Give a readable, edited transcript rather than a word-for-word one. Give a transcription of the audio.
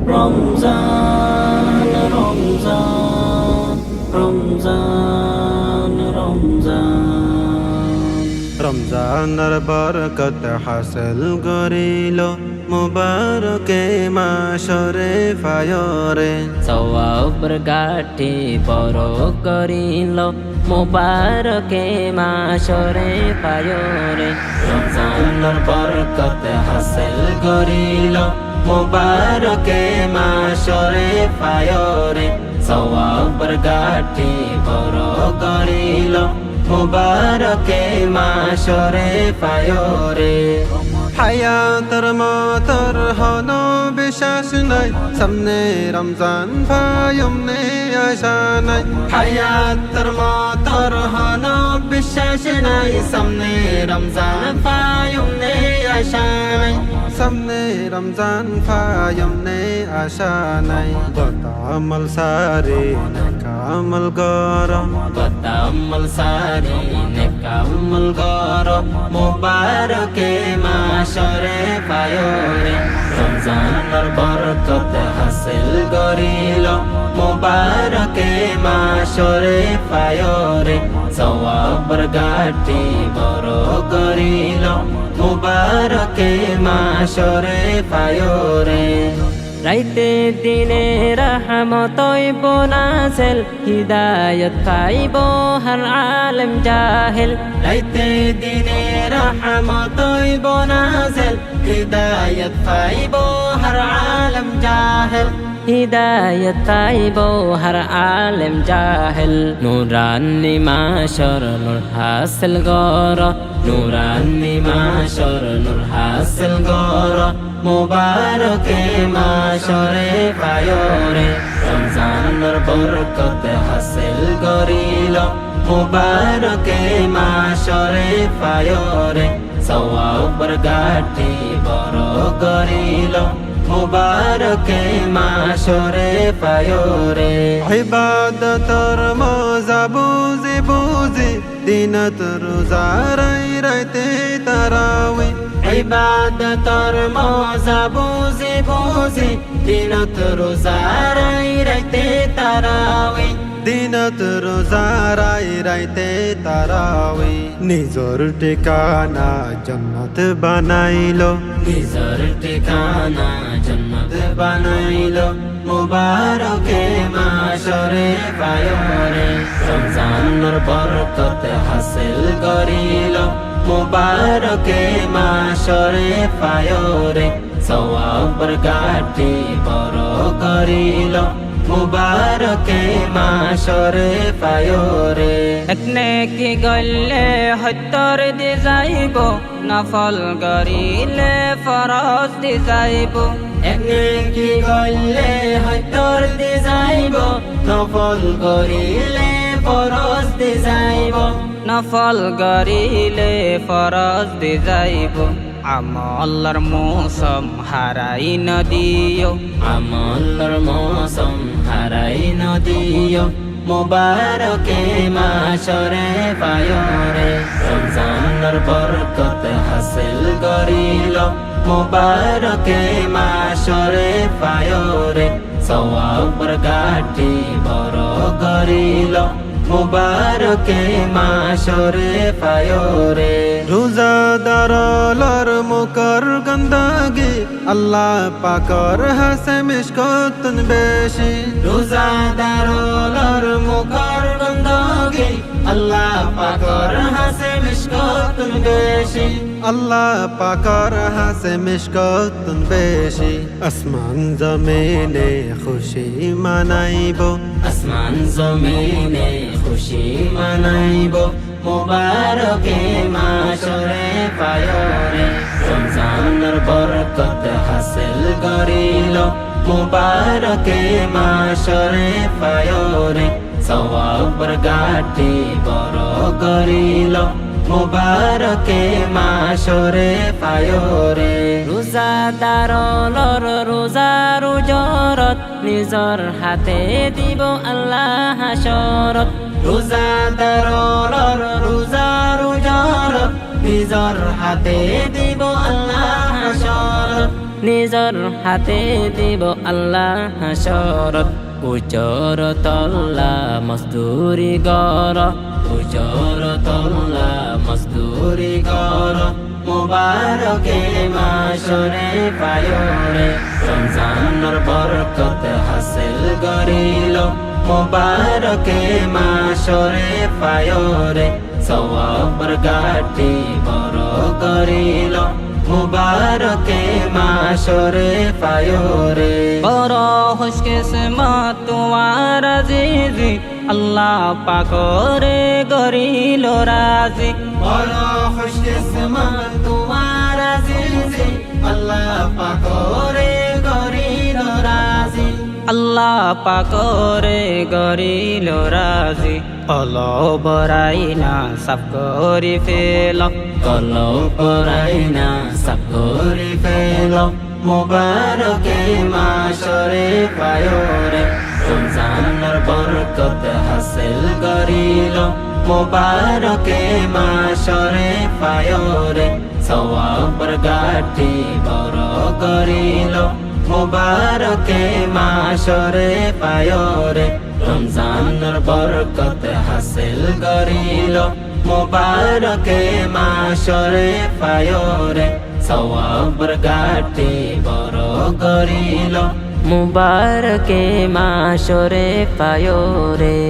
রমজান রমজান রমজান রমজান রমজানের বরকত হাসিল করিল মুবারকে মাসরে ফায়রে সওয়াবের গাঠি বড় করিল মুবারকে মাসরে পায়রে রমজানের বরকত হাসিল করিল মুবারকে মাসরে পায়রে সওয়াবের গাঠি বড় করিল মুবারকে মাসরে পায়রে হায়াতর মতর হন বিশ্বাস নাই সামনে রমজান ভায়মনে আশা নাই হায়াতর মতর হন বিশ্বাস নাই সামনে রমজান পায়মনে আশা নাই সামনে রমজান ভায়মনে আশা নাই গতামল সারে কামল গরম গতামল সারি নেকামল গর মুবারকে মাসরে পায়রে রমজানের বরকত হাসিল করিল মুবারকে মাসরে পায়রে সওয়াবের গাঠি বড় করিল মুবারকে মাসরে পায়রে রাইতে দিনে রহমতই বোনাসেল হিদায়ত পাইব হর আলম জাহেল রাইতে দিনে রহমতই বোনাসেল হিদায়ত পাইব হর আলম জাহেল হিদায়ত পাইব হর আলম জাহেল নুরানি মাশর নূর হাসিল গর নুরানি মাশর নূর হাসিল গর মুবারকে মাসরে পায়রে রমজানের বরকত হাসিল করিল মুবারকে মাসরে পায়রে সওয়াবের গাঠি বড় করিল মুবারকে মাসরে পায়রে ইবাদতর মজা বুঝি বুঝি দিনত রোজা রাইতে তারাওই ইবাদতর মজা বুঝি বুঝি দিনত রোজা রাইতে তারাওই দিনত রোজা রাইতে তারাওই নিজর ঠিকানা জন্নত বানাইলো নিজর ঠিকানা জন্নত বানাইল মুবারকে মাসরে পায়রে রমজানের বরকত হাসিল করিল মুবারকে মাসরে পায়রে সওয়াবের গাঠি বড় করিল মুবারকে মাসরে পায়রে একনে কি গলে হত্যর দি যাইব নফল গরিলে ফরজ দি যাইব একনে কি গলে হত্যর দি যাইব নফল গরিলে ফরজ দি যাইব নফল গরিলে ফরজ দি যাইব আমলর মৌসম হারাই নদিও আমলর মৌসম হারাই নদিও মুবারকে মাসরে পায়রে রমজানের বরকত হাসিল করিল মুবারকে মাসরে পায়রে সওয়াবের গাঠি বড় করিল মুবারকে মাসরে পায়রে রোজাদারলর মুকর গন্দাগি আল্লাহ পাকর হাসে মিশকতন বেশি রোজাদারলর মুখর গন্ধগি আল্লাহ পাকর হাসে মিশকতুন বেশি আল্লাহ পাকর হাসে মিশকতন বেশি আসমান জমিনে খুশি মানাইব আসমান জমিনে খুশি মানাইব মুবারকে মাসরে পায়রে রমজানের বরকত হাসিল করিল মুবারকে মাসরে পায়রে সওয়াবের গাঠি বড় করিল মুবারকে মাসরে পায়রে রোজাদারলর রোজা রোজরত নিজর হাতে দিব আল্লাহ হাসরত রোজাদারলর রোজা রোজরত নিজর হাতে দিব আল্লাহ হাসরত নিজর হাতে দিব আল্লাহ হাসরত উজর তল্লা মজদুরি গর উজর তল্লা মজদুরি গর মুবারকে মাসরে পায়রে রমজানের বরকত হাসিল করিল মুবারকে মাসরে পায়রে সওয়াবের গাটি বড় করিল মুবারকে মাসরে পায়রে বড় খুশকিসমত তোমার আজিজি আল্লাহ পাকরে গরিল রাজি বড় খুশকিসমত তোমার আজিজি আল্লাহ পাকরে গরিল রাজি আল্লাহ পাকরে গরিল রাজি কলব বরাইনা সব করি ফেল কলব বরাইনা সব করি ফেল মুবারকে মাসরে পায়রে রমজানের বরকত হাসিল করিল মুবারকে মাসরে পায়রে সওয়াবের গাটি বড় করিল মুবারকে মাসরে পায়রে রমজানের বরকত হাসিল করিল মুবারকে মাসরে পায়রে সওয়াবের গাটি বড় করিল মুবারকে মাসরে পায়রে।